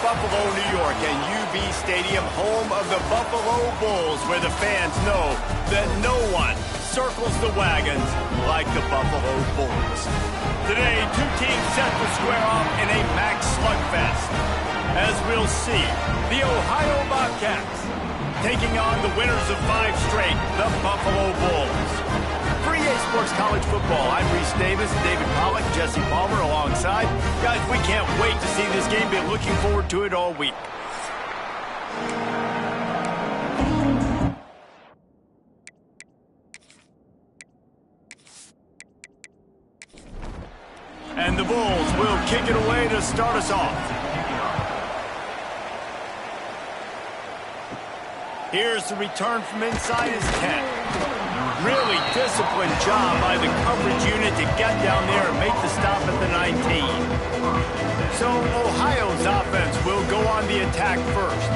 Buffalo, New York, and UB Stadium, home of the Buffalo Bulls, where the fans know that no one circles the wagons like the Buffalo Bulls. Today, two teams set to square off in a max slugfest. As we'll see, the Ohio Bobcats taking on the winners of 5 straight, the Buffalo Bulls. For EA Sports College Football, I'm Reese Davis, David Pollack, Jesse Palmer alongside. Guys, we can't wait to see this game. Been looking forward to it all week. And the Bulls will kick it away to start us off. Here's the return from inside his 10. Really disciplined job by the coverage unit to get down there and make the stop at the 19. So Ohio's offense will go on the attack first.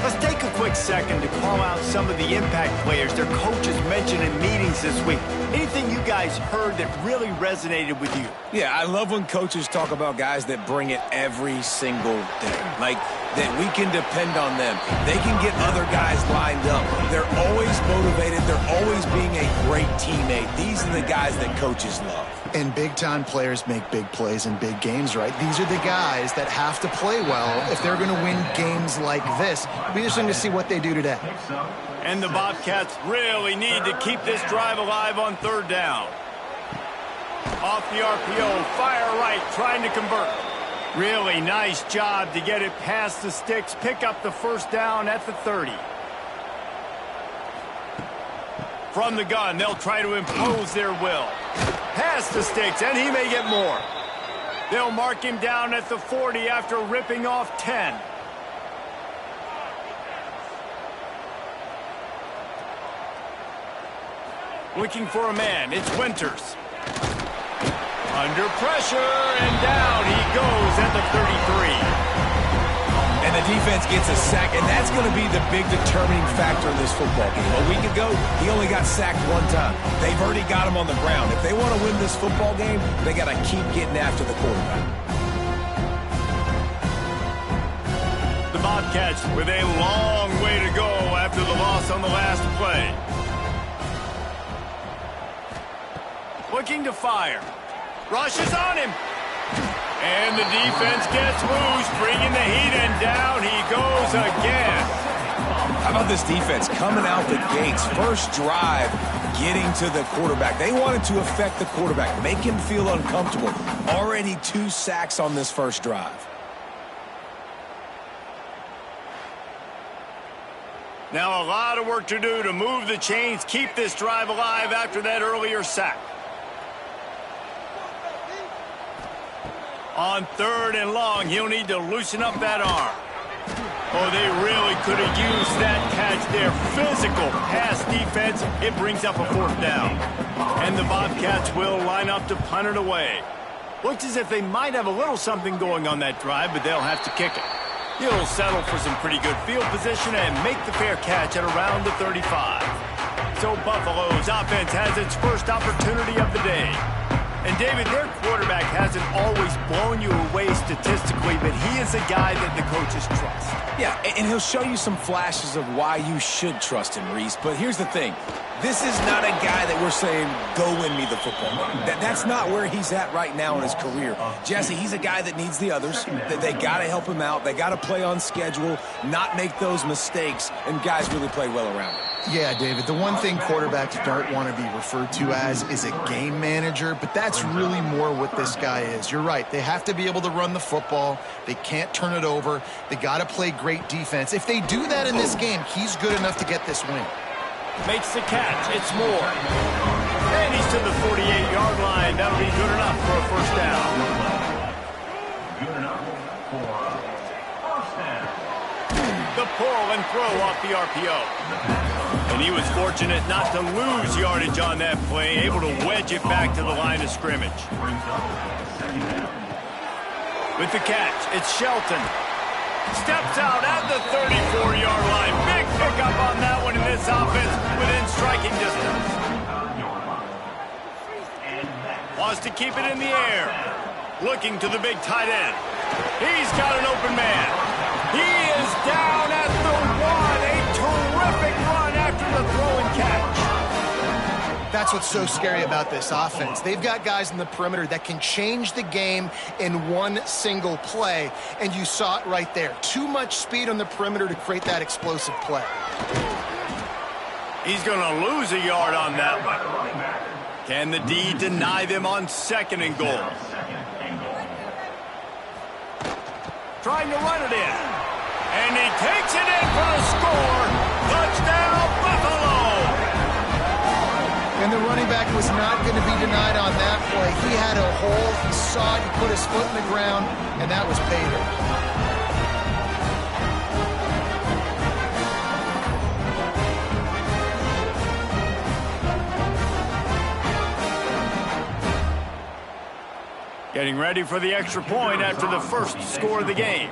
Let's take a quick second to call out some of the impact players their coaches mentioned in meetings this week. Anything you guys heard that really resonated with you? Yeah, I love when coaches talk about guys that bring it every single day. Like, that we can depend on them. They can get other guys lined up. They're always motivated. They're always being a great teammate. These are the guys that coaches love. And big-time players make big plays in big games, right? These are the guys that have to play well if they're going to win games like this. It'll be interesting to see what they do today. And the Bobcats really need to keep this drive alive on 3rd down. Off the RPO, fire right, trying to convert. Really nice job to get it past the sticks, pick up the 1st down at the 30. From the gun, they'll try to impose their will. Past the sticks, and he may get more. They'll mark him down at the 40 after ripping off 10. Looking for a man, it's Winters. Under pressure, and down he goes at the 33. And the defense gets a sack, and that's going to be the big determining factor in this football game. A week ago, he only got sacked 1 time. They've already got him on the ground. If they want to win this football game, they got to keep getting after the quarterback. The Bobcats with a long way to go after the loss on the last play. Looking to fire. Rush is on him. And the defense gets loose, bringing the heat, and down he goes again. How about this defense coming out the gates? First drive, getting to the quarterback. They wanted to affect the quarterback, make him feel uncomfortable. Already 2 sacks on this first drive. Now a lot of work to do to move the chains, keep this drive alive after that earlier sack. On 3rd and long, he'll need to loosen up that arm. Oh, they really could have used that catch there. Physical pass defense. It brings up a 4th down. And the Bobcats will line up to punt it away. Looks as if they might have a little something going on that drive, but they'll have to kick it. He'll settle for some pretty good field position and make the fair catch at around the 35. So Buffalo's offense has its first opportunity of the day. And, David, their quarterback hasn't always blown you away statistically, but he is a guy that the coaches trust. Yeah, and he'll show you some flashes of why you should trust him, Reese. But here's the thing. This is not a guy that we're saying, go win me the football game. That's not where he's at right now in his career. Jesse, he's a guy that needs the others. They got to help him out. They got to play on schedule, not make those mistakes, and guys really play well around him. Yeah, David, the one thing quarterbacks don't want to be referred to as is a game manager, but that's really more what this guy is. You're right. They have to be able to run the football. They can't turn it over. They got to play great defense. If they do that in this game, he's good enough to get this win. Makes the catch. It's Moore. And he's to the 48-yard line. That'll be good enough for a 1st down. Good enough for a 1st down. The pull and throw off the RPO. And he was fortunate not to lose yardage on that play, able to wedge it back to the line of scrimmage. With the catch, it's Shelton. Steps out at the 34-yard line. Big pickup on that one in this offense within striking distance. Wants to keep it in the air. Looking to the big tight end. He's got an open man. He is down at the 1. A terrific run after the throw and catch. That's what's so scary about this offense. They've got guys in the perimeter that can change the game in one single play, and you saw it right there. Too much speed on the perimeter to create that explosive play. He's going to lose a yard on that one. Can the D deny them on 2nd and goal? Trying to run it in. And he takes it in for the score. Touchdown, Buffalo! And the running back was not going to be denied on that play. He had a hole, he saw it, he put his foot in the ground, and that was pay dirt. Getting ready for the extra point after the first score of the game.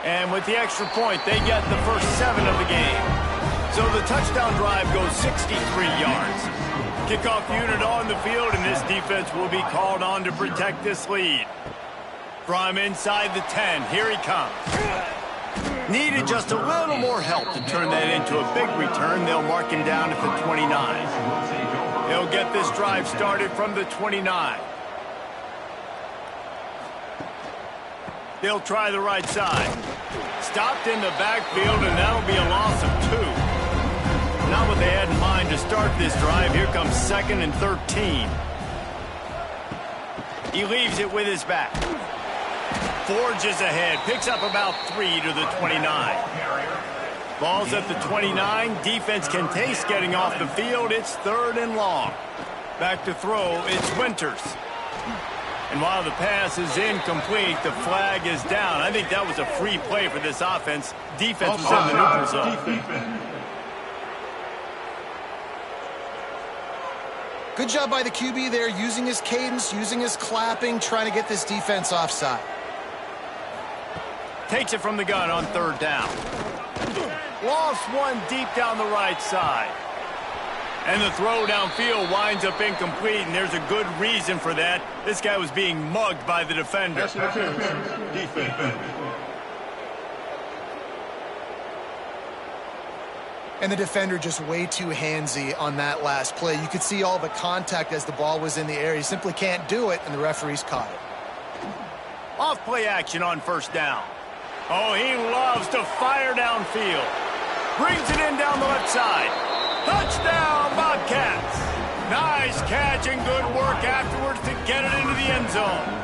And with the extra point, they get the first 7 of the game. So the touchdown drive goes 63 yards. Kickoff unit on the field, and this defense will be called on to protect this lead. From inside the 10, here he comes. Needed just a little more help to turn that into a big return. They'll mark him down at the 29. He'll get this drive started from the 29. They'll try the right side. Stopped in the backfield, and that'll be a loss of 2. Not what they had in mind to start this drive. Here comes 2nd and 13. He leaves it with his back. Forges ahead. Picks up about 3 to the 29. Ball's at the 29. Defense can taste getting off the field. It's 3rd and long. Back to throw. It's Winters. And while the pass is incomplete, the flag is down. I think that was a free play for this offense. Defense was in the neutral zone. Good job by the QB there, using his cadence, using his clapping, trying to get this defense offside. Takes it from the gun on 3rd down. Lost one deep down the right side. And the throw downfield winds up incomplete, and there's a good reason for that. This guy was being mugged by the defender. And the defender just way too handsy on that last play. You could see all the contact as the ball was in the air. He simply can't do it, and the referees caught it. Off play action on 1st down. Oh, he loves to fire downfield. Brings it in down the left side. Touchdown, Bobcats. Nice catch and good work afterwards to get it into the end zone.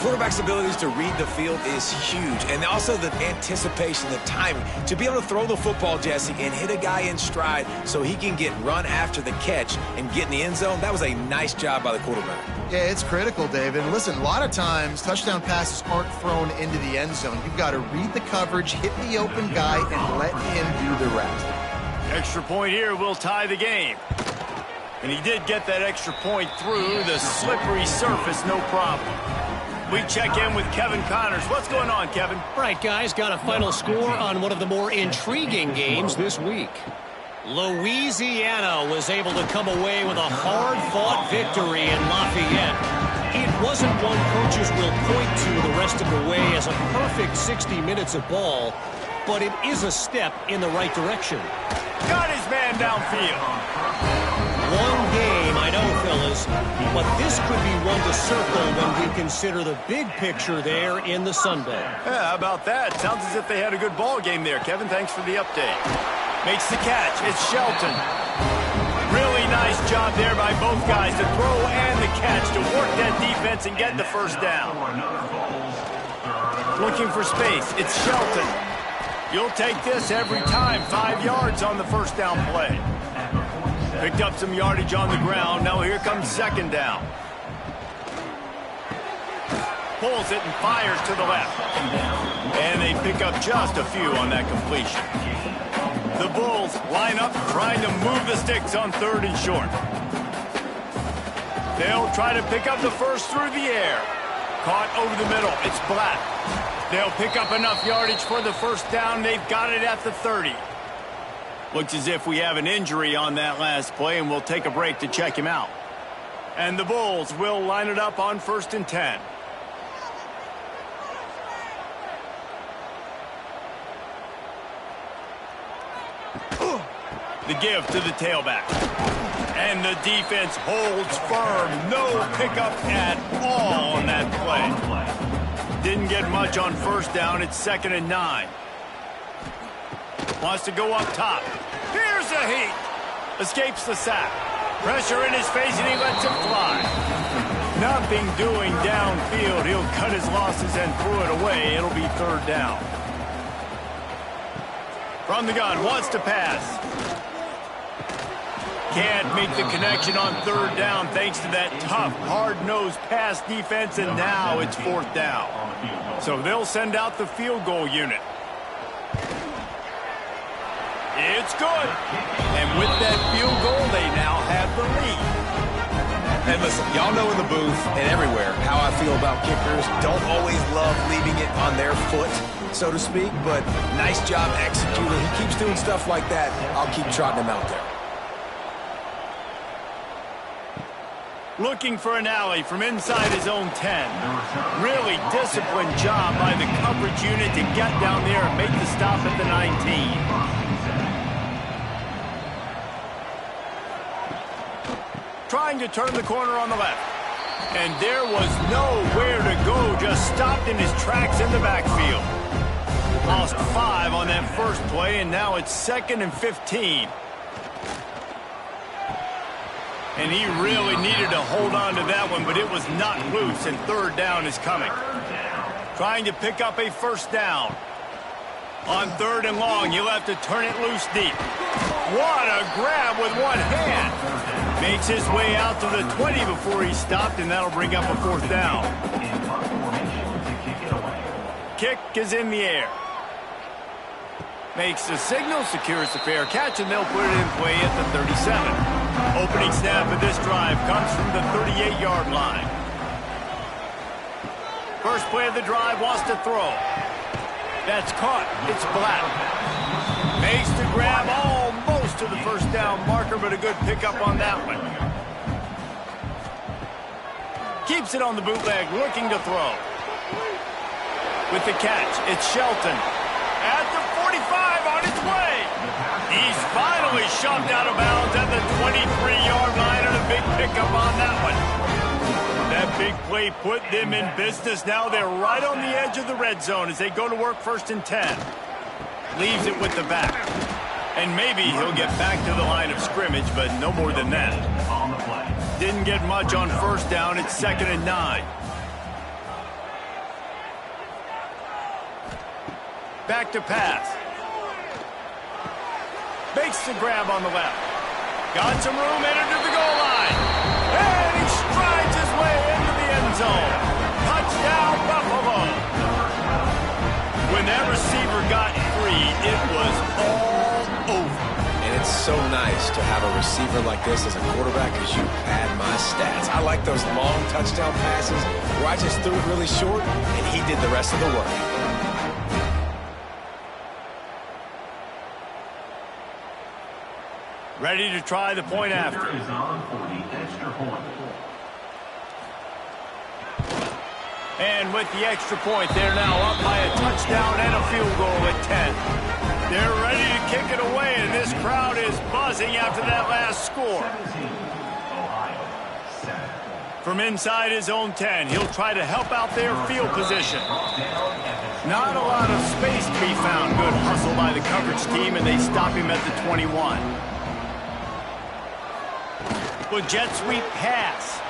Quarterback's abilities to read the field is huge, and also the anticipation, the timing. To be able to throw the football, Jesse, and hit a guy in stride so he can get run after the catch and get in the end zone, that was a nice job by the quarterback. Yeah, it's critical, David. Listen, a lot of times touchdown passes aren't thrown into the end zone. You've got to read the coverage, hit the open guy, and let him do the rest. Extra point here will tie the game. And he did get that extra point through the slippery surface, no problem. We check in with Kevin Connors. What's going on, Kevin? All right, guys, got a final score on one of the more intriguing games this week. Louisiana was able to come away with a hard-fought victory in Lafayette. It wasn't one coaches will point to the rest of the way as a perfect 60 minutes of ball, but it is a step in the right direction. Got his man downfield. One game, I know, fellas, but this could be one to circle when we consider the big picture there in the Sun Belt. Yeah, how about that? Sounds as if they had a good ball game there. Kevin, thanks for the update. Makes the catch. It's Shelton. Really nice job there by both guys, the throw and the catch, to work that defense and get the 1st down. Looking for space. It's Shelton. You'll take this every time. 5 yards on the 1st down play. Picked up some yardage on the ground. Now here comes 2nd down. Pulls it and fires to the left. And they pick up just a few on that completion. The Bulls line up trying to move the sticks on 3rd and short. They'll try to pick up the 1st through the air. Caught over the middle. It's Black. They'll pick up enough yardage for the 1st down. They've got it at the 30. Looks as if we have an injury on that last play, and we'll take a break to check him out. And the Bulls will line it up on 1st and 10. The give to the tailback. And the defense holds firm. No pickup at all on that play. Didn't get much on first down. It's 2nd and 9. Wants to go up top. Here's a heat. Escapes the sack. Pressure in his face, and he lets him fly. Nothing doing downfield. He'll cut his losses and throw it away. It'll be 3rd down. From the gun, wants to pass. Can't make the connection on 3rd down thanks to that tough, hard-nosed pass defense, and now it's 4th down. So they'll send out the field goal unit. It's good. And with that field goal, they now have the lead. And listen, y'all know in the booth and everywhere how I feel about kickers. Don't always love leaving it on their foot, so to speak, but nice job executing. He keeps doing stuff like that. I'll keep trotting him out there. Looking for an alley from inside his own 10. Really disciplined job by the coverage unit to get down there and make the stop at the 19. Trying to turn the corner on the left. And there was nowhere to go, just stopped in his tracks in the backfield. Lost 5 on that first play, and now it's 2nd and 15. And he really needed to hold on to that one, but it was not loose, and 3rd down is coming. Trying to pick up a 1st down. On 3rd and long, you'll have to turn it loose deep. What a grab with one hand. Makes his way out to the 20 before he stopped, and that'll bring up a 4th down. Kick is in the air. Makes the signal, secures the fair catch, and they'll put it in play at the 37. Opening snap of this drive comes from the 38-yard line. First play of the drive, wants to throw. That's caught. It's Black. Makes the grab almost to the 1st down marker, but a good pickup on that one. Keeps it on the bootleg, looking to throw. With the catch, it's Shelton. At the 45, on its way. He's finally shoved out of bounds at the 23-yard line, and a big pickup on that one. That big play put them in business. Now they're right on the edge of the red zone as they go to work 1st and 10. Leaves it with the back. And maybe he'll get back to the line of scrimmage, but no more than that. Didn't get much on 1st down. It's 2nd and 9. Back to pass. Makes the grab on the left. Got some room, entered to the goal line. And he strides his way into the end zone. Touchdown, Buffalo. When that receiver got free, it was all over. And it's so nice to have a receiver like this as a quarterback because you pad my stats. I like those long touchdown passes where I just threw it really short and he did the rest of the work. Ready to try the point after. And with the extra point, they're now up by a touchdown and a field goal at 10. They're ready to kick it away, and this crowd is buzzing after that last score. From inside his own 10, he'll try to help out their field position. Not a lot of space to be found. Good hustle by the coverage team, and they stop him at the 21. With jet sweep pass.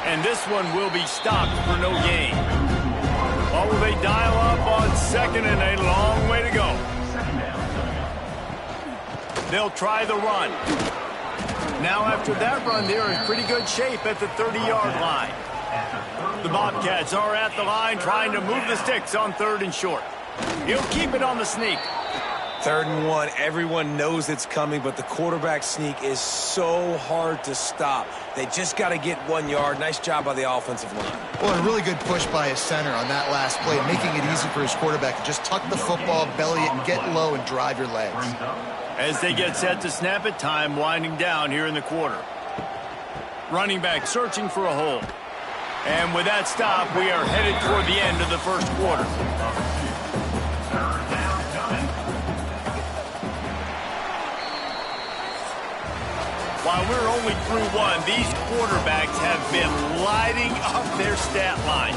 And this one will be stopped for no gain. What will they dial up on 2nd and a long way to go? They'll try the run. Now after that run, they're in pretty good shape at the 30-yard line. The Bobcats are at the line trying to move the sticks on 3rd and short. He'll keep it on the sneak. 3rd and 1, everyone knows it's coming, but the quarterback sneak is so hard to stop. They just got to get 1 yard. Nice job by the offensive line. Well, a really good push by his center on that last play, making it easy for his quarterback to just tuck the football, belly it, and get low and drive your legs. As they get set to snap it, time winding down here in the quarter. Running back searching for a hole. And with that stop, we are headed toward the end of the 1st quarter. While we're only through one, these quarterbacks have been lighting up their stat lines.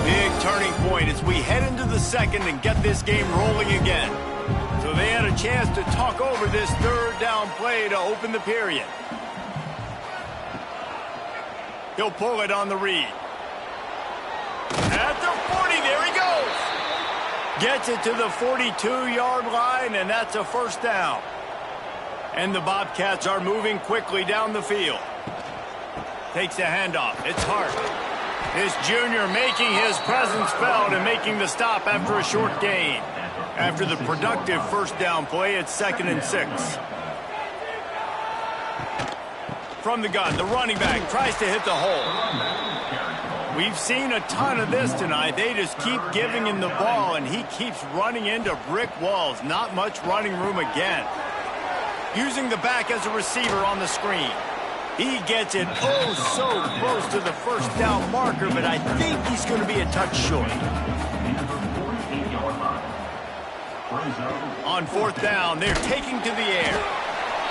Big turning point as we head into the second and get this game rolling again. So they had a chance to talk over this third down play to open the period. He'll pull it on the read. At the 40, there he goes. Gets it to the 42-yard line, and that's a first down. And the Bobcats are moving quickly down the field. Takes the handoff. It's Hart. This junior making his presence felt and making the stop after a short gain. After the productive first down play, it's 2nd and 6. From the gun, the running back tries to hit the hole. We've seen a ton of this tonight. They just keep giving him the ball, and he keeps running into brick walls. Not much running room again. Using the back as a receiver on the screen. He gets it oh so close to the first down marker, but I think he's going to be a touch short. On 4th down, they're taking to the air.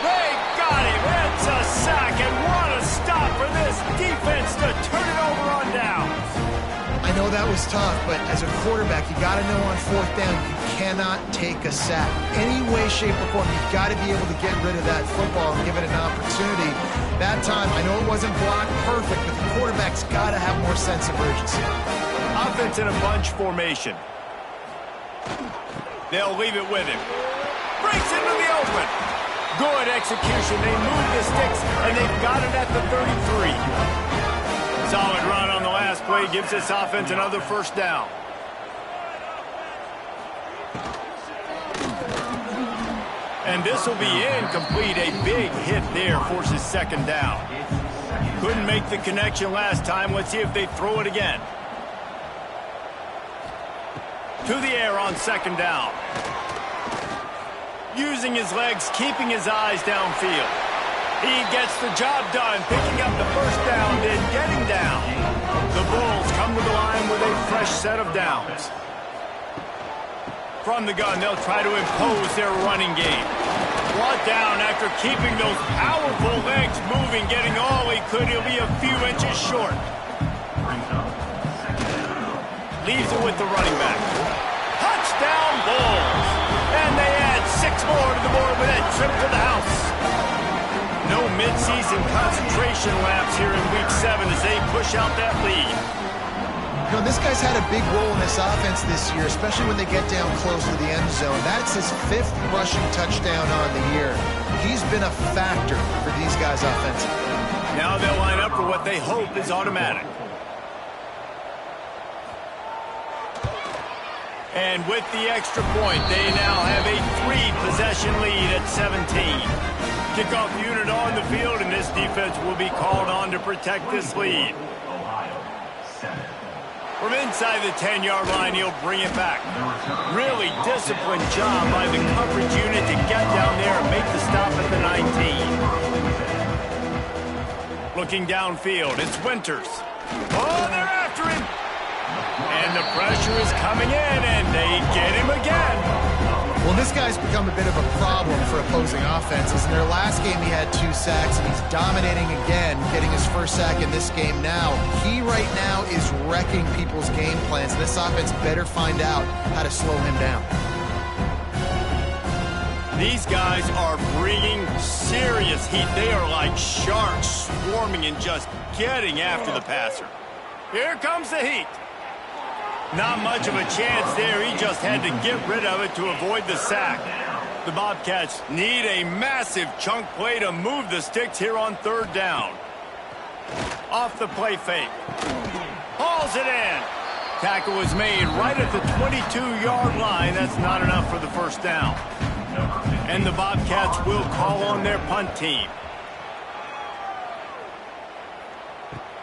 They got him. It's a sack, and what a stop for this defense to turn it over on downs. I know that was tough, but as a quarterback, you got to know on 4th down, you cannot take a sack. Any way, shape, or form, you've got to be able to get rid of that football and give it an opportunity. That time, I know it wasn't blocked perfect, but the quarterback's got to have more sense of urgency. Offense in a bunch formation. They'll leave it with him. Breaks into the open. Good execution. They move the sticks, and they've got it at the 33. Solid run on the last play gives this offense another first down. And this will be incomplete. A big hit there forces 2nd down. Couldn't make the connection last time. Let's see if they throw it again. To the air on 2nd down. Using his legs, keeping his eyes downfield. He gets the job done, picking up the first down, then getting down. The Bulls come to the line with a fresh set of downs. From the gun, they'll try to impose their running game. Brought down after keeping those powerful legs moving, getting all he could. He'll be a few inches short. Leaves it with the running back. Touchdown, Bulls! And they add 6 more to the board with that trip to the house. No midseason concentration laps here in Week 7 as they push out that lead. You know, this guy's had a big role in this offense this year, especially when they get down close to the end zone. That's his 5th rushing touchdown on the year. He's been a factor for these guys offensively. Now they'll line up for what they hope is automatic. And with the extra point, they now have a 3-possession lead at 17. Kickoff unit on the field, and this defense will be called on to protect this lead. From inside the 10-yard line, he'll bring it back. Really disciplined job by the coverage unit to get down there and make the stop at the 19. Looking downfield, it's Winters. Oh, they're after him. And the pressure is coming in, and they get him again. Well, this guy's become a bit of a problem for opposing offenses. In their last game, he had 2 sacks, and he's dominating again, getting his first sack in this game now. He right now is wrecking people's game plans, and this offense better find out how to slow him down. These guys are bringing serious heat. They are like sharks swarming and just getting after the passer. Here comes the heat. Not much of a chance there. He just had to get rid of it to avoid the sack. The Bobcats need a massive chunk play to move the sticks here on 3rd down. Off the play fake. Hauls it in. Tackle was made right at the 22-yard line. That's not enough for the first down. And the Bobcats will call on their punt team.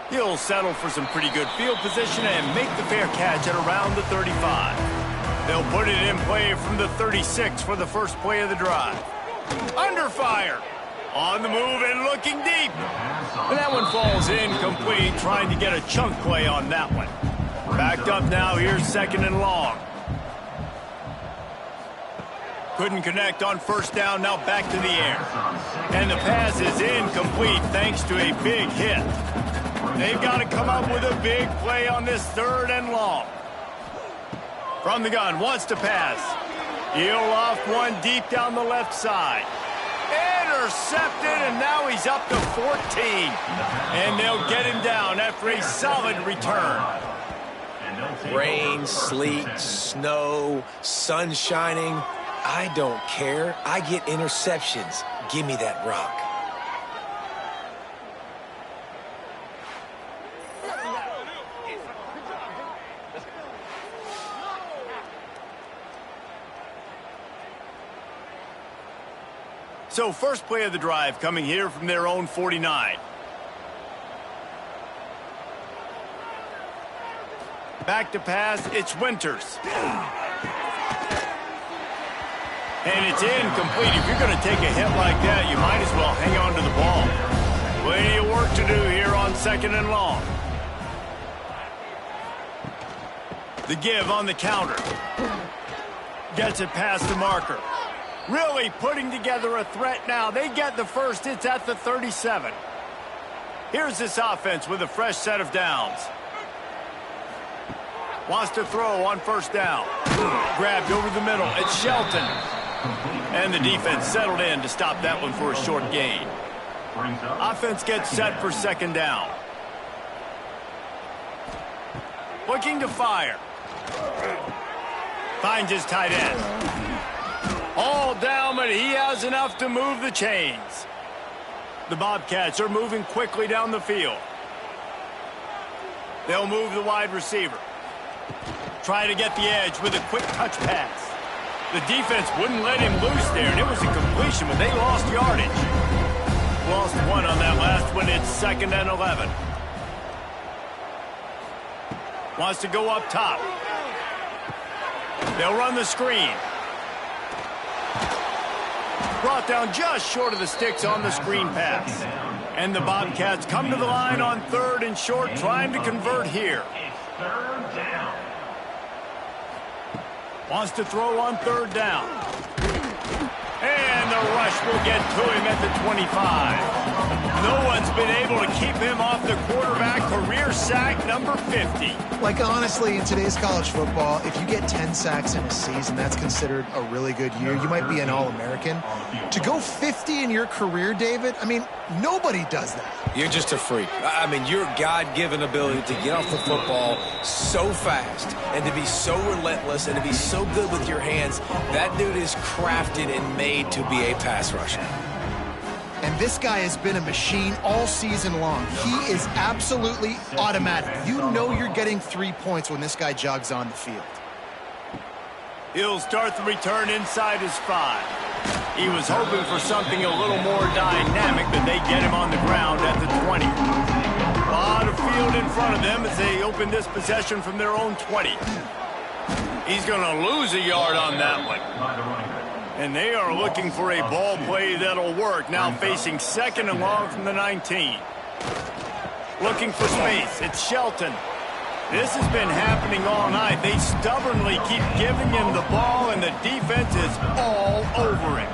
He'll settle for some pretty good field position and make the fair catch at around the 35. They'll put it in play from the 36 for the first play of the drive. Under fire. On the move and looking deep. And that one falls incomplete, trying to get a chunk play on that one. Backed up now. Here's second and long. Couldn't connect on first down. Now back to the air. And the pass is incomplete thanks to a big hit. They've got to come up with a big play on this third and long. From the gun, wants to pass. He'll off one deep down the left side. Intercepted, and now he's up to 14. And they'll get him down after a solid return. Rain, sleet, snow, sun shining. I don't care. I get interceptions. Give me that rock. So first play of the drive coming here from their own 49. Back to pass, it's Winters. And it's incomplete. If you're going to take a hit like that, you might as well hang on to the ball. Plenty of work to do here on second and long. The give on the counter. Gets it past the marker. Really putting together a threat now. They get the first. It's at the 37. Here's this offense with a fresh set of downs. Wants to throw on first down. Grabbed over the middle. It's Shelton. And the defense settled in to stop that one for a short gain. Offense gets set for second down. Looking to fire. Finds his tight end. All down, but he has enough to move the chains. The Bobcats are moving quickly down the field. They'll move the wide receiver. Try to get the edge with a quick touch pass. The defense wouldn't let him loose there, and it was a completion, but they lost yardage. Lost one on that last one. It's second and 11. Wants to go up top. They'll run the screen. Brought down just short of the sticks on the screen pass. And the Bobcats come to the line on third and short, trying to convert here. Wants to throw on third down. And the rush will get to him at the 25. No one's been able to keep him off the quarterback. Career sack number 50. Like, honestly, in today's college football, if you get 10 sacks in a season, that's considered a really good year. You might be an All-American. To go 50 in your career, David, I mean, nobody does that. You're just a freak. I mean, your God-given ability to get off the football so fast and to be so relentless and to be so good with your hands, that dude is crafted and made to be a pass rusher. And this guy has been a machine all season long. He is absolutely automatic. You know you're getting 3 points when this guy jogs on the field. He'll start the return inside his 5. He was hoping for something a little more dynamic, but they get him on the ground at the 20. A lot of field in front of them as they open this possession from their own 20. He's going to lose a yard on that one. And they are looking for a ball play that'll work. Now facing second and long from the 19. Looking for space. It's Shelton. This has been happening all night. They stubbornly keep giving him the ball, and the defense is all over him.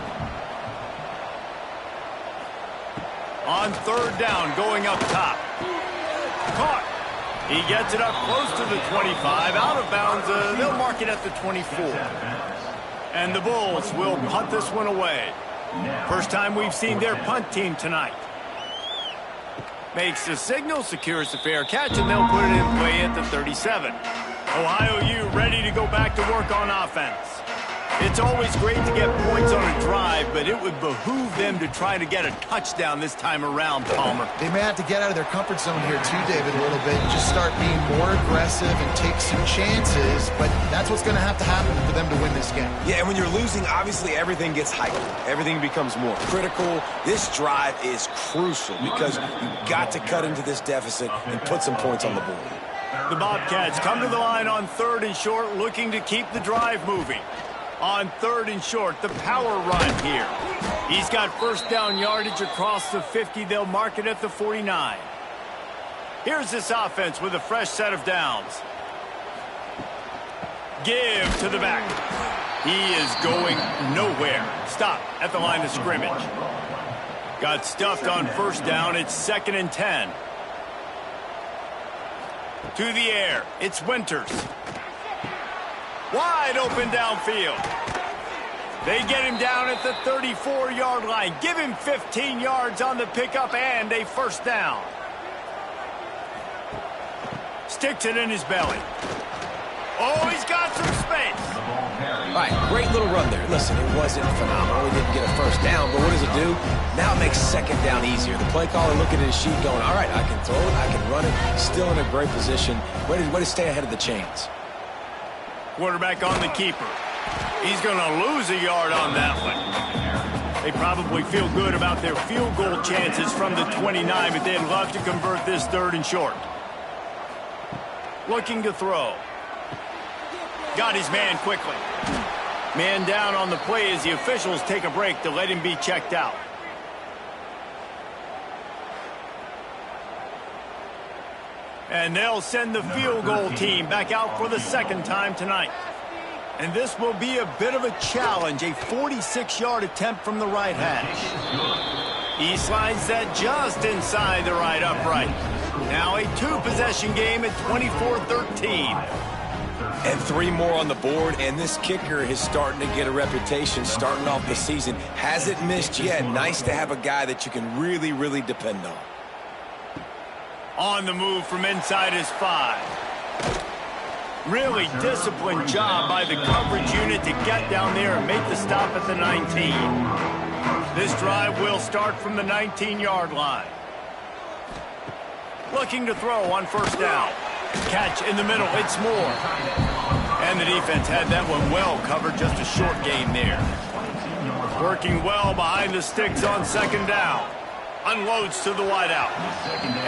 On third down, going up top. Caught. He gets it up close to the 25. Out of bounds. They'll mark it at the 24. And the Bulls will punt this one away. First time we've seen their punt team tonight. Makes the signal, secures the fair catch, and they'll put it in play at the 37. Ohio U ready to go back to work on offense. It's always great to get points on a drive, but it would behoove them to try to get a touchdown this time around, Palmer. They may have to get out of their comfort zone here too, David, a little bit. Just start being more aggressive and take some chances, but that's what's going to have to happen for them to win this game. Yeah, and when you're losing, obviously everything gets heightened. Everything becomes more critical. This drive is crucial because you've got to cut into this deficit and put some points on the board. The Bobcats come to the line on third and short, looking to keep the drive moving. On third and short, the power run here. He's got first down yardage across the 50. They'll mark it at the 49. Here's this offense with a fresh set of downs. Give to the back. He is going nowhere. Stop at the line of scrimmage. Got stuffed on first down. It's 2nd and 10. To the air. It's Winters. Wide open downfield. They get him down at the 34-yard line. Give him 15 yards on the pickup and a first down. Sticks it in his belly. Oh, he's got some space. All right, great little run there. Listen, it wasn't phenomenal. He didn't get a first down, but what does it do? Now it makes 2nd down easier. The play caller looking at his sheet going, all right, I can throw it, I can run it. Still in a great position. Way to stay ahead of the chains. Quarterback on the keeper. He's going to lose a yard on that one. They probably feel good about their field goal chances from the 29, but they'd love to convert this 3rd and short. Looking to throw. Got his man quickly. Man down on the play as the officials take a break to let him be checked out. And they'll send the field goal team back out for the 2nd time tonight. And this will be a bit of a challenge, a 46-yard attempt from the right hash. He slides that just inside the right upright. Now a 2-possession game at 24-13. And 3 more on the board, and this kicker is starting to get a reputation starting off the season. Hasn't missed yet. Nice to have a guy that you can really, really depend on. On the move from inside his 5. Really disciplined job by the coverage unit to get down there and make the stop at the 19. This drive will start from the 19-yard line. Looking to throw on first down. Catch in the middle. It's Moore. And the defense had that one well covered. Just a short gain there. Working well behind the sticks on 2nd down. Unloads to the wideout.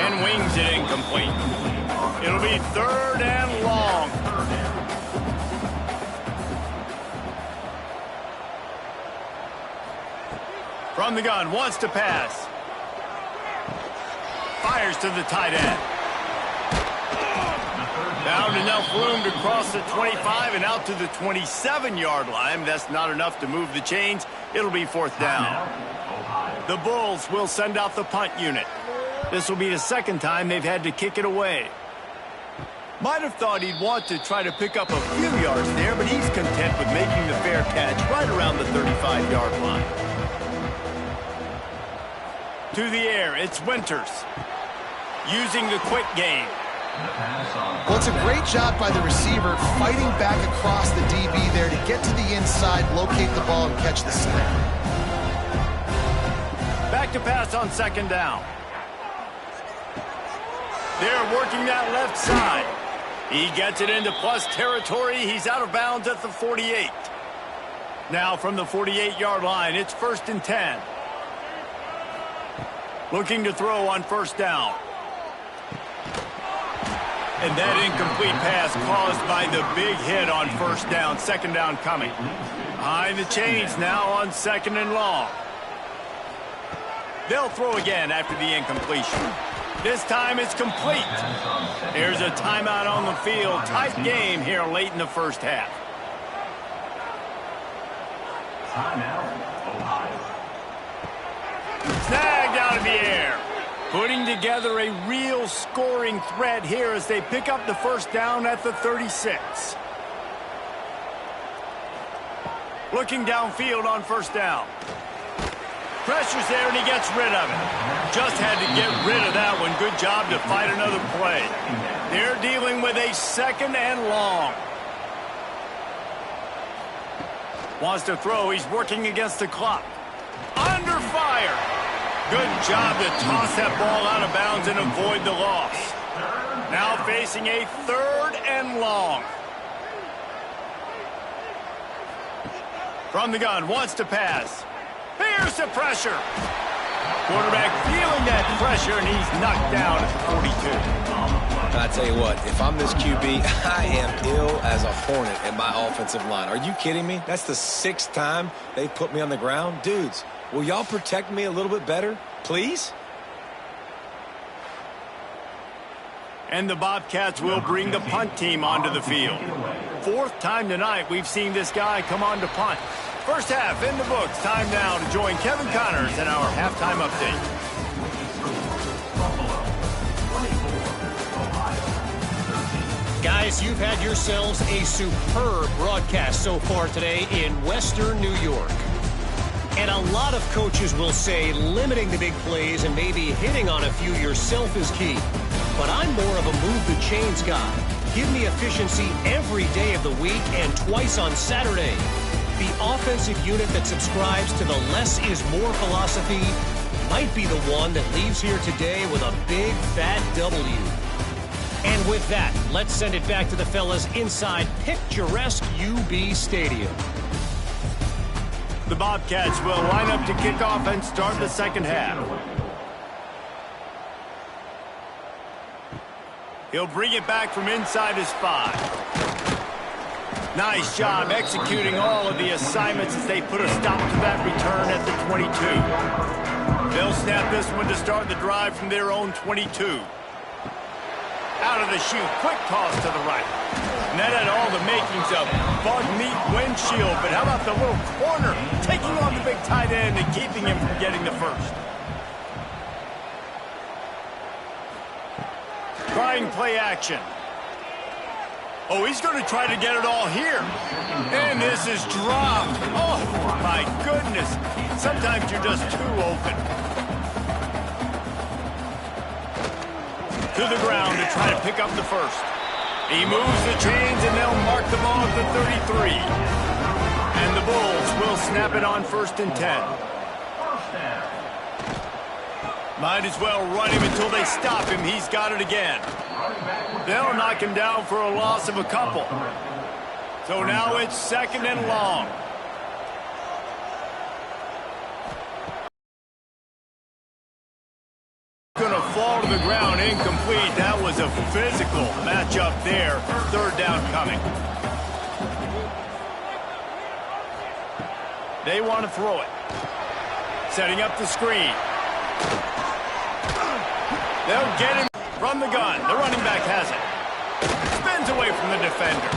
And wings it incomplete. It'll be 3rd and long. From the gun. Wants to pass. Fires to the tight end. Found enough room to cross the 25 and out to the 27-yard line. That's not enough to move the chains. It'll be 4th down. The Bulls will send out the punt unit. This will be the 2nd time they've had to kick it away. Might have thought he'd want to try to pick up a few yards there, but he's content with making the fair catch right around the 35-yard line. To the air, it's Winters. Using the quick game. Well, it's a great job by the receiver fighting back across the DB there to get to the inside, locate the ball, and catch the snap. Back to pass on 2nd down. They're working that left side. He gets it into plus territory. He's out of bounds at the 48. Now from the 48-yard line, it's 1st and 10. Looking to throw on first down. And that incomplete pass caused by the big hit on first down. 2nd down coming. Behind the chains now on 2nd and long. They'll throw again after the incompletion. This time it's complete. There's a timeout on the field. Tight game here late in the first half. Snagged out of the air. Putting together a real scoring threat here as they pick up the first down at the 36. Looking downfield on first down. Pressure's there and he gets rid of it. Just had to get rid of that one. Good job to fight another play. They're dealing with a 2nd and long. Wants to throw. He's working against the clock. Under fire. Good job to toss that ball out of bounds and avoid the loss. Now facing a 3rd and long. From the gun, wants to pass. Here's the pressure. Quarterback feeling that pressure, and he's knocked down at the 42. I tell you what, if I'm this QB, I am ill as a hornet in my offensive line. Are you kidding me? That's the 6th time they've put me on the ground. Dudes, will y'all protect me a little bit better, please? And the Bobcats will bring the punt team onto the field. fourth time tonight we've seen this guy come on to punt. First half in the books. Time now to join Kevin Connors in our halftime update. Guys, you've had yourselves a superb broadcast so far today in Western New York. And a lot of coaches will say limiting the big plays and maybe hitting on a few yourself is key. But I'm more of a move the chains guy. Give me efficiency every day of the week and twice on Saturday. The offensive unit that subscribes to the less is more philosophy might be the one that leaves here today with a big fat W. And with that, let's send it back to the fellas inside picturesque UB Stadium. The Bobcats will line up to kick off and start the second half. He'll bring it back from inside his 5. Nice job executing all of the assignments as they put a stop to that return at the 22. They'll snap this one to start the drive from their own 22. Out of the chute, quick toss to the right. And that had all the makings of bug meat windshield, but how about the little corner taking on the big tight end and keeping him from getting the first? Trying play action. Oh, he's going to try to get it all here. And this is dropped. Oh, my goodness. Sometimes you're just too open. To the ground to try to pick up the first. He moves the chains and they'll mark the ball at the 33. And the Bulls will snap it on 1st and 10. Might as well run him until they stop him. He's got it again. They'll knock him down for a loss of a couple. So now it's 2nd and long. Going to fall to the ground, incomplete. That was a physical matchup there. 3rd down coming. They want to throw it. Setting up the screen. They'll get him from the gun. The running back has it. Spins away from the defender.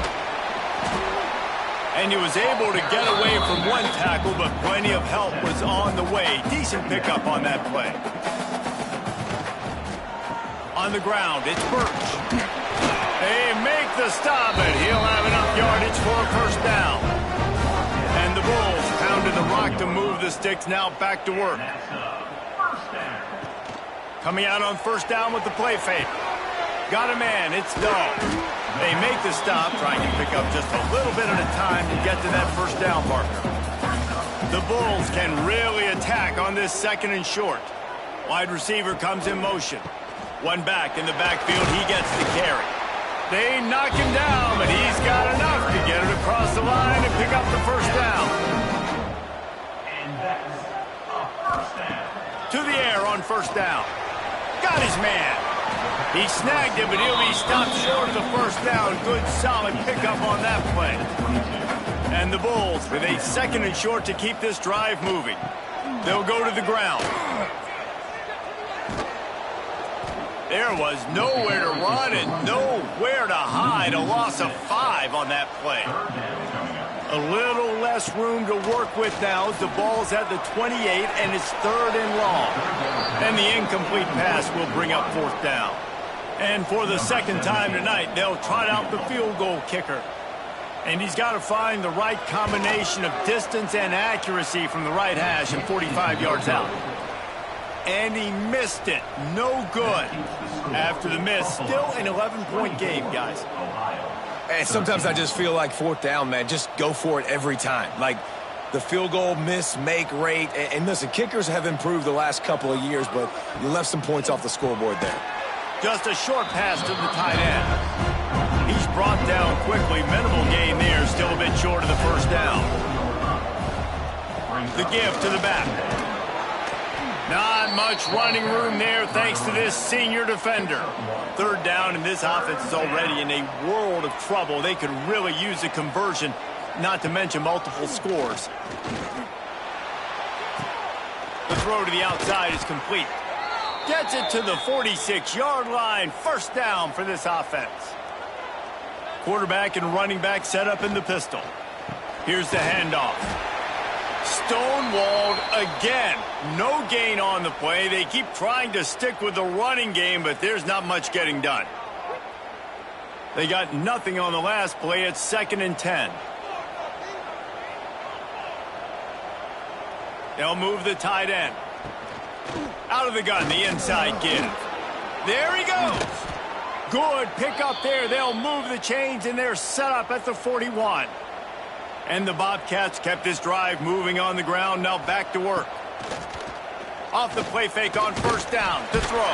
And he was able to get away from one tackle, but plenty of help was on the way. Decent pickup on that play. On the ground, it's Birch. They make the stop, and he'll have enough yardage for a 1st down. And the Bulls pounded the rock to move the sticks, now back to work. Coming out on 1st down with the play fake. Got a man, it's Dog. They make the stop, trying to pick up just a little bit at a time to get to that 1st down marker. The Bulls can really attack on this 2nd and short. Wide receiver comes in motion. One back in the backfield, he gets the carry. They knock him down, but he's got enough to get it across the line and pick up the 1st down. And that's a 1st down. To the air on 1st down. Got his man. He snagged it, but he'll be stopped short of the 1st down. Good, solid pickup on that play. And the Bulls with a 2nd and short to keep this drive moving. They'll go to the ground. There was nowhere to run and nowhere to hide. A loss of 5 on that play. A little less room to work with now as the ball's at the 28 and it's 3rd and long. And the incomplete pass will bring up 4th down. And for the 2nd time tonight, they'll trot out the field goal kicker. And he's got to find the right combination of distance and accuracy from the right hash and 45 yards out. And he missed it. No good. After the miss, still an 11-point game, guys. And sometimes I just feel like 4th down, man. Just go for it every time. Like the field goal miss-make rate. And listen, kickers have improved the last couple of years, but you left some points off the scoreboard there. Just a short pass to the tight end. He's brought down quickly. Minimal gain there. Still a bit short of the 1st down. The give to the back. Not much running room there thanks to this senior defender. 3rd down, and this offense is already in a world of trouble. They could really use a conversion, not to mention multiple scores. The throw to the outside is complete. Gets it to the 46-yard line. 1st down for this offense. Quarterback and running back set up in the pistol. Here's the handoff. Stonewalled again. No gain on the play. They keep trying to stick with the running game, but there's not much getting done. They got nothing on the last play. It's 2nd and 10. They'll move the tight end. Out of the gun, the inside give. There he goes. Good pick up there. They'll move the chains, and they're set up at the 41. And the Bobcats kept this drive moving on the ground. Now back to work. Off the play fake on 1st down to throw.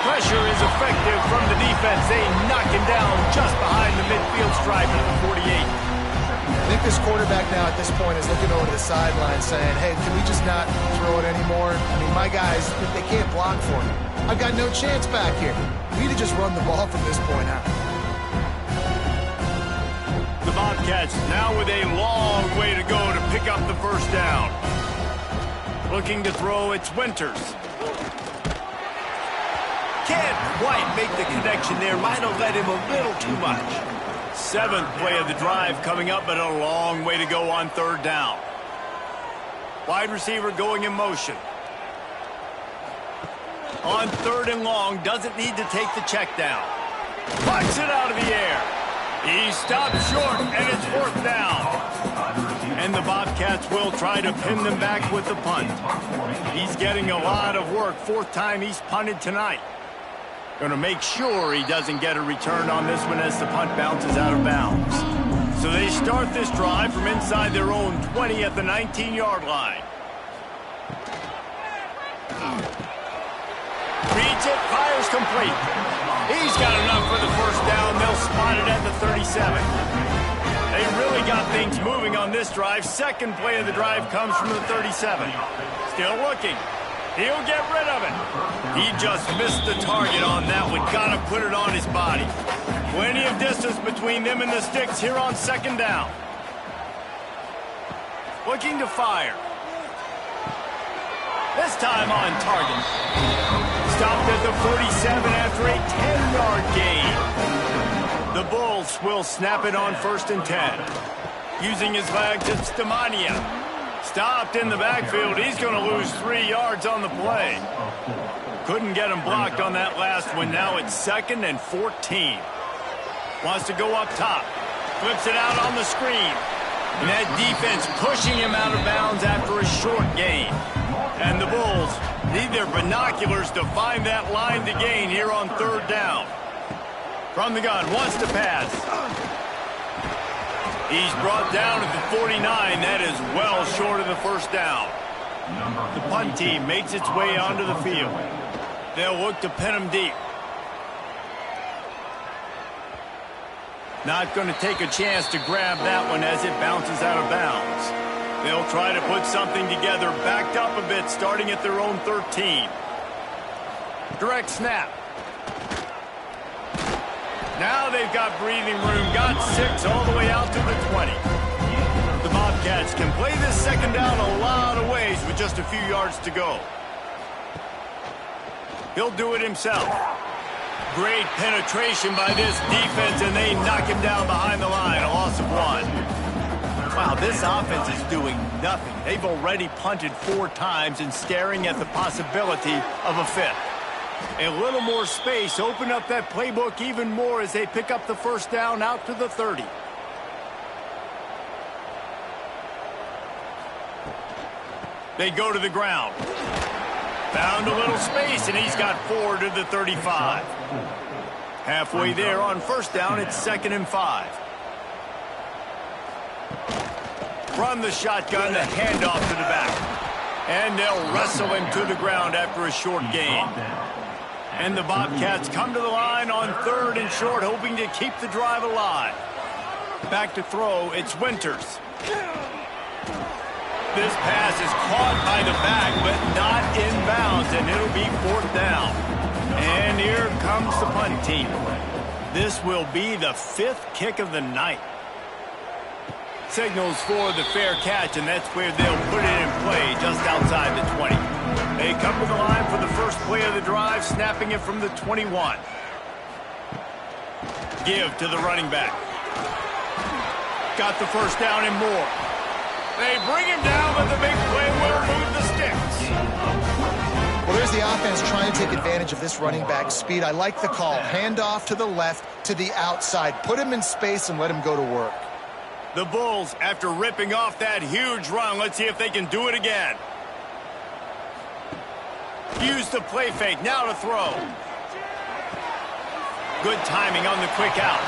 Pressure is effective from the defense. They knock him down just behind the midfield stripe at the 48. I think this quarterback now at this point is looking over the sideline saying, hey, can we just not throw it anymore? I mean, my guys, they can't block for me. I've got no chance back here. We need to just run the ball from this point out. The Bobcats now with a long way to go to pick up the 1st down. Looking to throw, it's Winters. Can't quite make the connection there. Might have led him a little too much. 7th play of the drive coming up, but a long way to go on 3rd down. Wide receiver going in motion. On 3rd and long, doesn't need to take the check down. Puts it out of the air. He stopped short, and it's 4th down. And the Bobcats will try to pin them back with the punt. He's getting a lot of work. 4th time he's punted tonight. Going to make sure he doesn't get a return on this one as the punt bounces out of bounds. So they start this drive from inside their own 20 at the 19-yard line. Reads it, fires complete. He's got enough for the 1st down. They'll spot it at the 37. They really got things moving on this drive. 2nd play of the drive comes from the 37. Still looking. He'll get rid of it. He just missed the target on that one. Got to put it on his body. Plenty of distance between them and the sticks here on 2nd down. Looking to fire. This time on target. Stopped at the 47 after a 10-yard gain. The Bulls will snap it on 1st and 10. Using his legs, it's Stamania. Stopped in the backfield. He's going to lose 3 yards on the play. Couldn't get him blocked on that last one. Now it's 2nd and 14. Wants to go up top. Flips it out on the screen. And that defense pushing him out of bounds after a short gain. And the Bulls need their binoculars to find that line to gain here on 3rd down. From the gun, wants to pass. He's brought down at the 49. That is well short of the 1st down. The punt team makes its way onto the field. They'll look to pin him deep. Not going to take a chance to grab that one as it bounces out of bounds. They'll try to put something together, backed up a bit, starting at their own 13. Direct snap. Now they've got breathing room, got 6 all the way out to the 20. The Bobcats can play this 2nd down a lot of ways with just a few yards to go. He'll do it himself. Great penetration by this defense, and they knock him down behind the line, a loss of 1. Wow, this offense is doing nothing. They've already punted 4 times and staring at the possibility of a 5th. A little more space, open up that playbook even more as they pick up the 1st down out to the 30. They go to the ground. Found a little space, and he's got 4 to the 35. Halfway there on 1st down, it's 2nd and 5. From the shotgun, the handoff to the back. And they'll wrestle him to the ground after a short gain. And the Bobcats come to the line on 3rd and short, hoping to keep the drive alive. Back to throw, it's Winters. This pass is caught by the back, but not in bounds, and it'll be 4th down. And here comes the punt team. This will be the 5th kick of the night. Signals for the fair catch, and that's where they'll put it in play just outside the 20. They come to the line for the 1st play of the drive, snapping it from the 21. give to the running back. Got the first down and more. They bring him down, but the big play will move the sticks. Well, there's the offense trying to take advantage of this running back speed. I like the call. Hand off to the left, to the outside. Put him in space and let him go to work. The Bulls, after ripping off that huge run, let's see if they can do it again. Use the play fake, now to throw. Good timing on the quick out.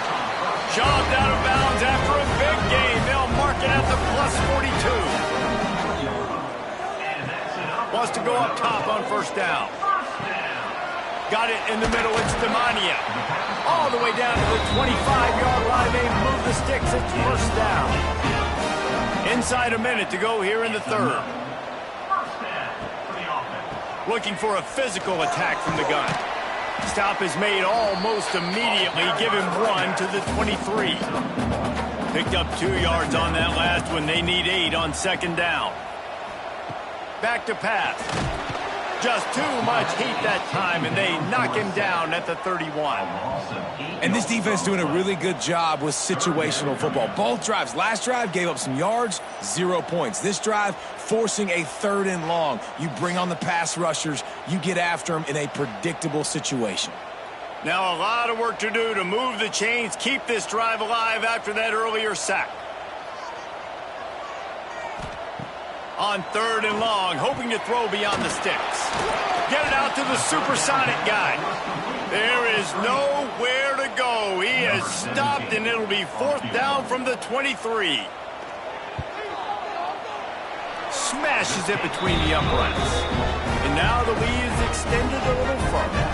Shoved out of bounds after a big gain. They'll mark it at the plus 42. Wants to go up top on first down. Got it in the middle. It's Demania. All the way down to the 25-yard line. They move the sticks. It's first down. Inside a minute to go here in the third. Looking for a physical attack from the gun. Stop is made almost immediately. Give him 1 to the 23. Picked up 2 yards on that last one. They need 8 on second down. Back to pass. Just too much heat that time, and they knock him down at the 31. And this defense doing a really good job with situational football. Both drives. Last drive gave up some yards, 0 points. This drive forcing a 3rd and long. You bring on the pass rushers. You get after them in a predictable situation. Now a lot of work to do to move the chains, keep this drive alive after that earlier sack. On 3rd and long, hoping to throw beyond the sticks. Get it out to the supersonic guy. There is nowhere to go. He has stopped, and it'll be 4th down from the 23. Smashes it between the uprights. And now the lead is extended a little further.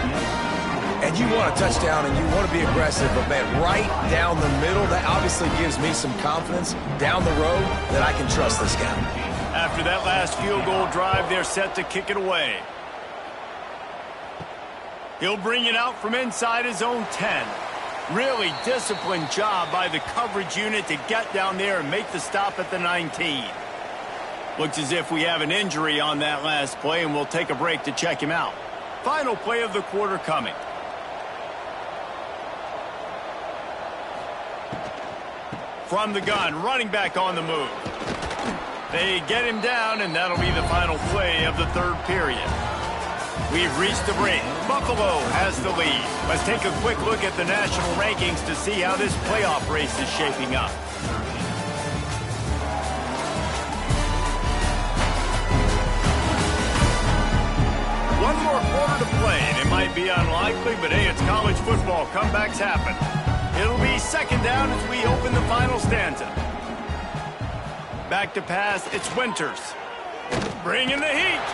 And you want a touchdown, and you want to be aggressive, but, man, right down the middle, that obviously gives me some confidence down the road that I can trust this guy. After that last field goal drive, they're set to kick it away. He'll bring it out from inside his own 10. Really disciplined job by the coverage unit to get down there and make the stop at the 19. Looks as if we have an injury on that last play, and we'll take a break to check him out. Final play of the quarter coming. From the gun, running back on the move. They get him down, and that'll be the final play of the third period. We've reached the break. Buffalo has the lead. Let's take a quick look at the national rankings to see how this playoff race is shaping up. One more quarter to play, and it might be unlikely, but hey, it's college football. Comebacks happen. It'll be second down as we open the final stanza. Back to pass, it's Winters. Bringing the heat.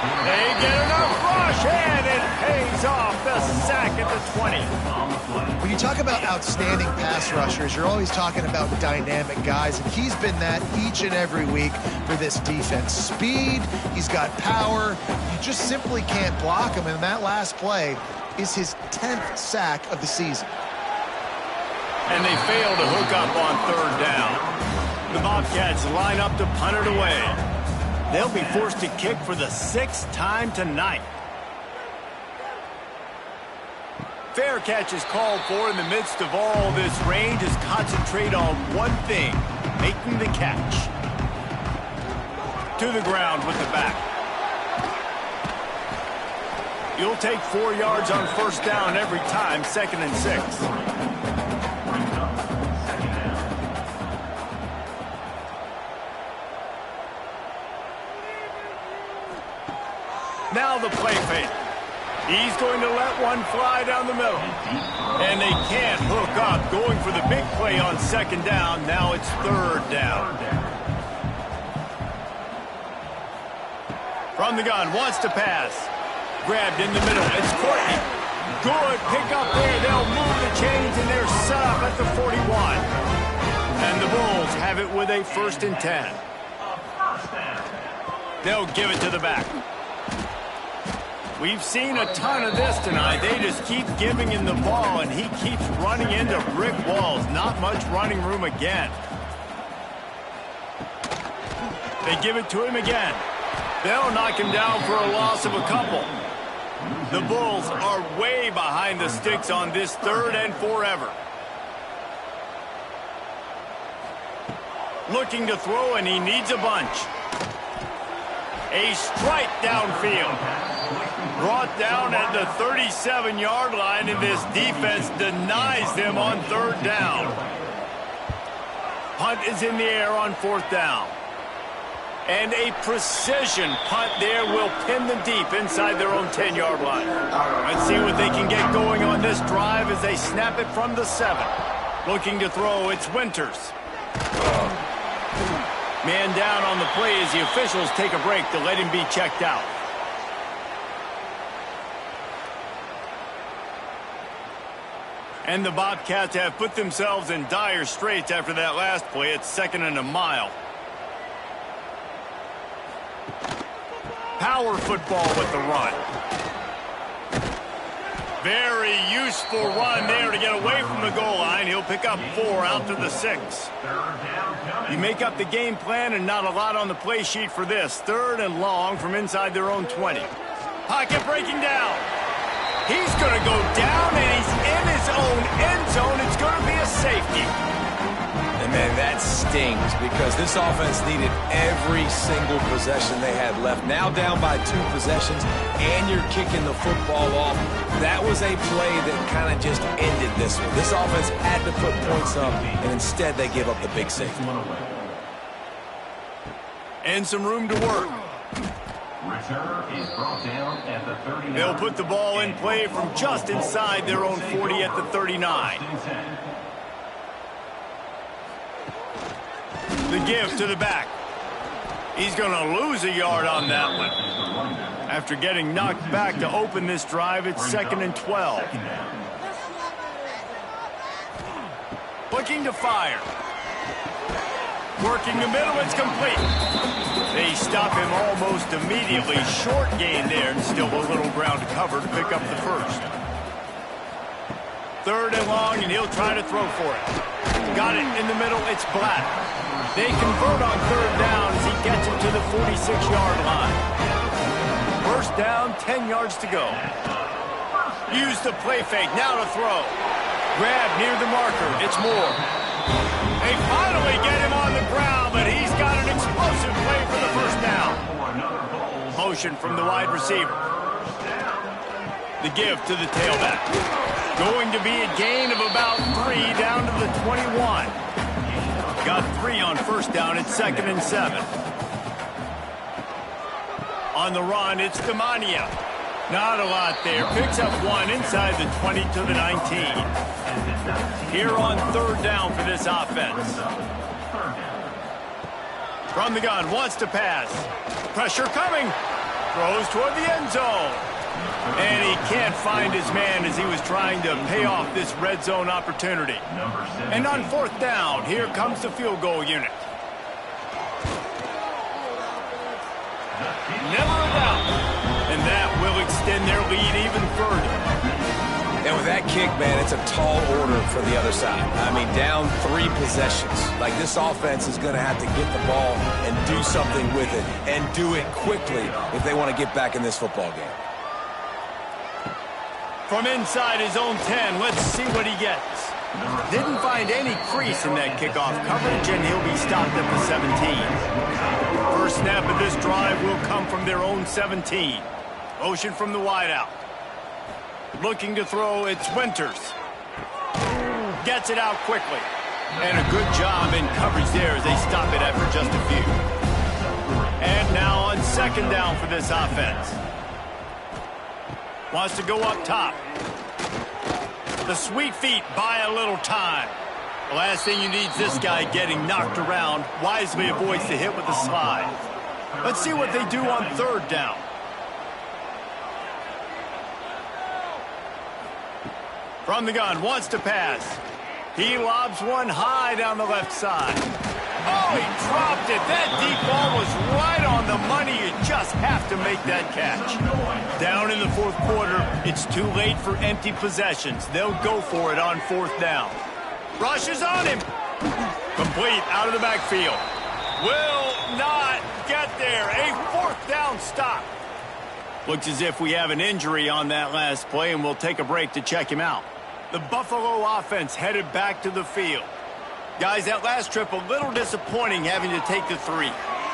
They get enough rush, and it pays off the sack at the 20. When you talk about outstanding pass rushers, you're always talking about dynamic guys, and he's been that each and every week for this defense. Speed, he's got power. You just simply can't block him, and that last play is his 10th sack of the season. And they fail to hook up on 3rd down. The Bobcats line up to punt it away. They'll be forced to kick for the 6th time tonight. Fair catch is called for. In the midst of all this range, is concentrate on one thing, making the catch. To the ground with the back. You'll take 4 yards on first down every time, 2nd and 6. Now the play fake. He's going to let one fly down the middle. And they can't hook up. Going for the big play on 2nd down. Now it's 3rd down. From the gun, wants to pass. Grabbed in the middle. It's Courtney. Good pick up there. They'll move the chains, and they're set up at the 41. And the Bulls have it with a 1st and 10. They'll give it to the back. We've seen a ton of this tonight. They just keep giving him the ball, and he keeps running into brick walls. Not much running room again. They give it to him again. They'll knock him down for a loss of a couple. The Bulls are way behind the sticks on this 3rd and forever. Looking to throw, and he needs a bunch. A strike downfield. Brought down at the 37-yard line, and this defense denies them on third down. Punt is in the air on fourth down. And a precision punt there will pin them deep inside their own 10-yard line. Let's see what they can get going on this drive as they snap it from the 7. Looking to throw, it's Winters. Man down on the play as the officials take a break to let him be checked out. And the Bobcats have put themselves in dire straits after that last play. It's 2nd and a mile. Power football with the run. Very useful run there to get away from the goal line. He'll pick up 4 out to the 6. You make up the game plan and not a lot on the play sheet for this. 3rd and long from inside their own 20. Pocket breaking down. He's going to go down, and he's in his own end zone. It's going to be a safety. And, man, that stings because this offense needed every single possession they had left. Now down by 2 possessions, and you're kicking the football off. That was a play that kind of just ended this one. This offense had to put points up, and instead they give up the big safety. And some room to work. Return is brought down at the 39. They'll put the ball in play from just inside their own 40 at the 39. The give to the back. He's going to lose a yard on that one. After getting knocked back to open this drive, it's 2nd and 12. Looking to fire. Working the middle, it's complete. They stop him almost immediately. Short gain there, and still a little ground to cover to pick up the first. 3rd and long, and he'll try to throw for it. Got it in the middle, it's Black. They convert on 3rd down as he gets it to the 46-yard line. First down, 10 yards to go. Use the play fake, now to throw. Grab near the marker, it's Moore. They finally get him on the ground, but he's got an explosive play for the first down. Motion from the wide receiver. The give to the tailback. Going to be a gain of about 3 down to the 21. Got 3 on first down. It's 2nd and 7. On the run, it's Demania. Not a lot there. Picks up 1 inside the 20 to the 19. Here on 3rd down for this offense. From the gun, wants to pass. Pressure coming. Throws toward the end zone. And he can't find his man as he was trying to pay off this red zone opportunity. And on 4th down, here comes the field goal unit. Never a doubt. And that will extend their lead even further. And with that kick, man, it's a tall order for the other side. I mean, down 3 possessions. Like, this offense is going to have to get the ball and do something with it, and do it quickly if they want to get back in this football game. From inside his own 10, let's see what he gets. Didn't find any crease in that kickoff coverage, and he'll be stopped at the 17. First snap of this drive will come from their own 17. Motion from the wideout. Looking to throw, it's Winters. Gets it out quickly. And a good job in coverage there as they stop it after just a few. And now on 2nd down for this offense. Wants to go up top. The sweet feet buy a little time. The last thing you need is this guy getting knocked around. Wisely avoids the hit with the slide. Let's see what they do on 3rd down. From the gun, wants to pass. He lobs one high down the left side. Oh, he dropped it. That deep ball was right on the money. You just have to make that catch. Down in the 4th quarter, it's too late for empty possessions. They'll go for it on 4th down. Rushes on him. Complete out of the backfield. Will not get there. A 4th down stop. Looks as if we have an injury on that last play, and we'll take a break to check him out. The Buffalo offense headed back to the field. Guys, that last trip a little disappointing having to take the 3.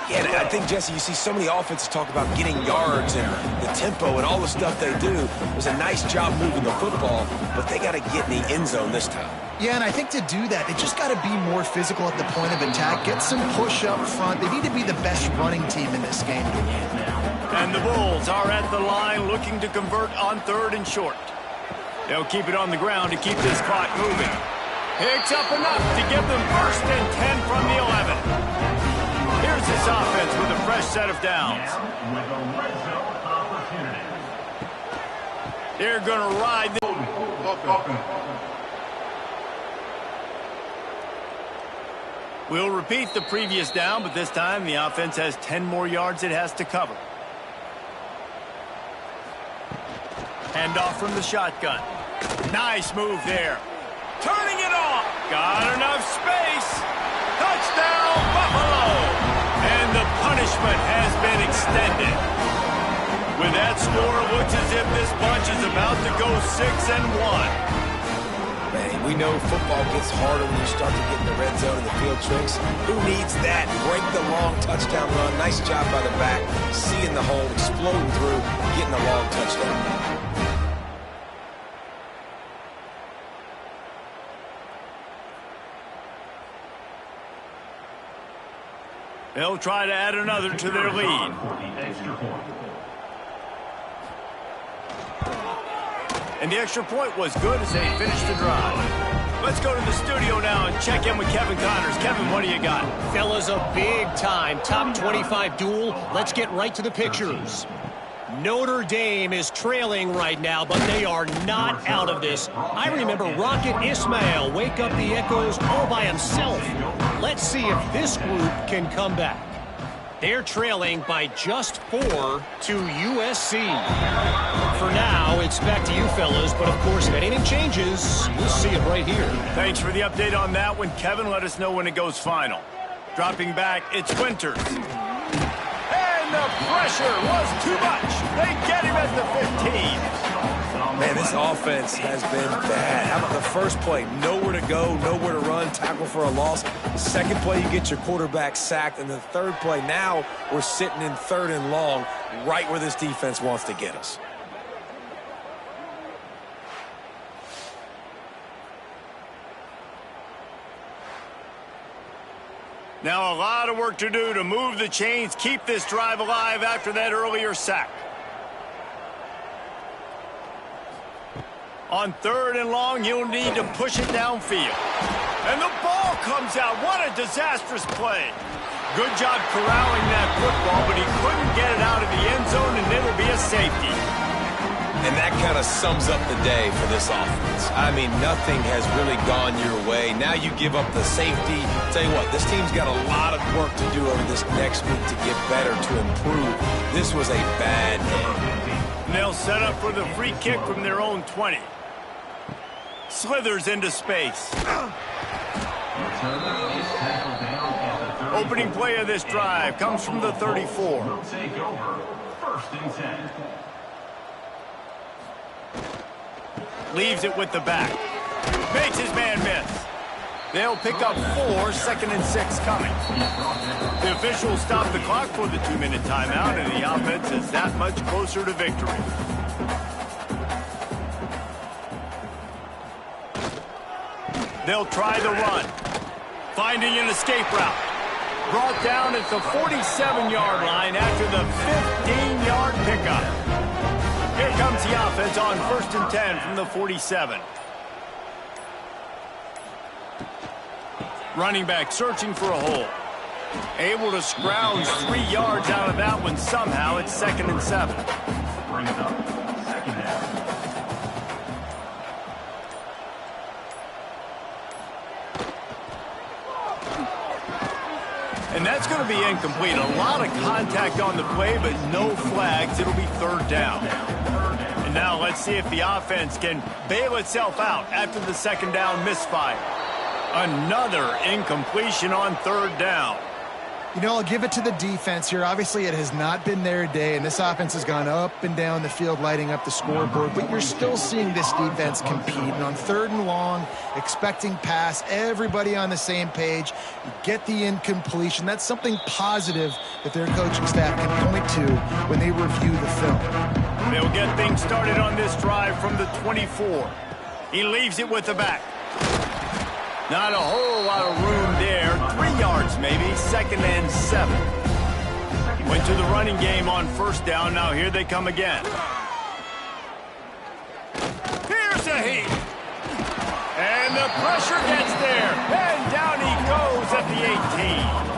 Yeah, and I think, Jesse, you see so many offenses talk about getting yards and the tempo and all the stuff they do. It was a nice job moving the football, but they got to get in the end zone this time. Yeah, and I think to do that, they just got to be more physical at the point of attack, get some push up front. They need to be the best running team in this game to win. And the Bulls are at the line looking to convert on 3rd and short. They'll keep it on the ground to keep this clock moving. Picks up enough to give them 1st and 10 from the 11. Here's this offense with a fresh set of downs. With a red zone opportunity. They're going to ride the... We'll repeat the previous down, but this time the offense has 10 more yards it has to cover. Hand off from the shotgun. Nice move there. Turning it off. Got enough space. Touchdown, Buffalo. And the punishment has been extended. With that score, it looks as if this bunch is about to go 6-1. Man, we know football gets harder when you start to get in the red zone and the field tricks. Who needs that? Break the long touchdown run. Nice job by the back. Seeing the hole, exploding through, getting a long touchdown. They'll try to add another to their lead. And the extra point was good as they finished the drive. Let's go to the studio now and check in with Kevin Connors. Kevin, what do you got? Fellas, a big-time top 25 duel. Let's get right to the pictures. Notre Dame is trailing right now, but they are not out of this. I remember Rocket Ismail wake up the echoes all by himself. Let's see if this group can come back. They're trailing by just 4 to USC. For now, it's back to you fellas, but of course, if anything changes, we'll see it right here. Thanks for the update on that one, Kevin. Let us know when it goes final. Dropping back, it's Winters. And the pressure was too much. They get him at the 15. Man, this offense has been bad. How about the first play? Nowhere to go, nowhere to run, tackle for a loss. Second play, you get your quarterback sacked. And the third play, now we're sitting in 3rd and long, right where this defense wants to get us. Now a lot of work to do to move the chains, keep this drive alive after that earlier sack. On 3rd and long, you'll need to push it downfield. And the ball comes out. What a disastrous play. Good job corralling that football, but he couldn't get it out of the end zone, and it'll be a safety. And that kind of sums up the day for this offense. I mean, nothing has really gone your way. Now you give up the safety. Tell you what, this team's got a lot of work to do over this next week to get better, to improve. This was a bad day. And they'll set up for the free kick from their own 20. Slithers into space. Opening play of this drive comes from the 34. Will take over 1st and 10. Leaves it with the back. Makes his man miss. They'll pick up 4, 2nd and 6 coming. The officials stop the clock for the 2-minute timeout, and the offense is that much closer to victory. They'll try the run. Finding an escape route. Brought down at the 47-yard line after the 15-yard pickup. Here comes the offense on 1st and 10 from the 47. Running back searching for a hole. Able to scrounge 3 yards out of that one somehow. It's 2nd and 7. Bring it up. 2nd down. And that's going to be incomplete. A lot of contact on the play, but no flags. It'll be 3rd down. And now let's see if the offense can bail itself out after the 2nd down misfire. Another incompletion on 3rd down. You know, I'll give it to the defense here. Obviously, it has not been their day, and this offense has gone up and down the field, lighting up the scoreboard. But you're still seeing this defense compete. And on 3rd and long, expecting pass, everybody on the same page. You get the incompletion. That's something positive that their coaching staff can point to when they review the film. They'll get things started on this drive from the 24. He leaves it with the back. Not a whole lot of room there. 3 yards maybe, 2nd and 7. Went to the running game on 1st down. Now here they come again. Here's a heat. And the pressure gets there. And down he goes at the 18.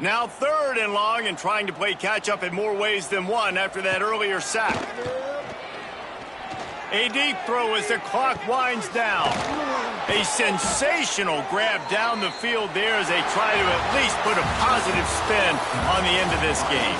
Now 3rd and long, and trying to play catch-up in more ways than one after that earlier sack. A deep throw as the clock winds down. A sensational grab down the field there as they try to at least put a positive spin on the end of this game.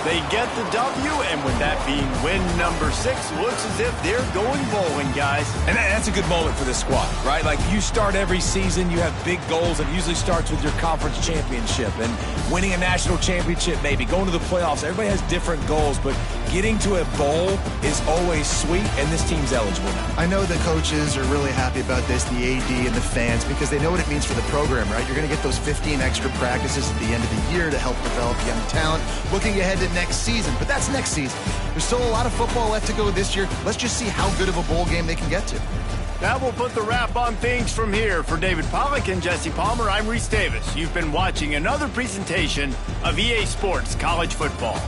They get the W, and with that being win number 6, looks as if they're going bowling, guys. And that's a good moment for this squad, right? Like, you start every season, you have big goals. It usually starts with your conference championship and winning a national championship, maybe going to the playoffs. Everybody has different goals, but getting to a bowl is always sweet, and this team's eligible now. I know the coaches are really happy about this, the AD and the fans, because they know what it means for the program, right? You're going to get those 15 extra practices at the end of the year to help develop young talent. Looking ahead to next season, but that's next season. There's still a lot of football left to go this year. Let's just see how good of a bowl game they can get to. That will put the wrap on things from here. For David Pollack and Jesse Palmer, I'm Reese Davis. You've been watching another presentation of EA Sports College Football.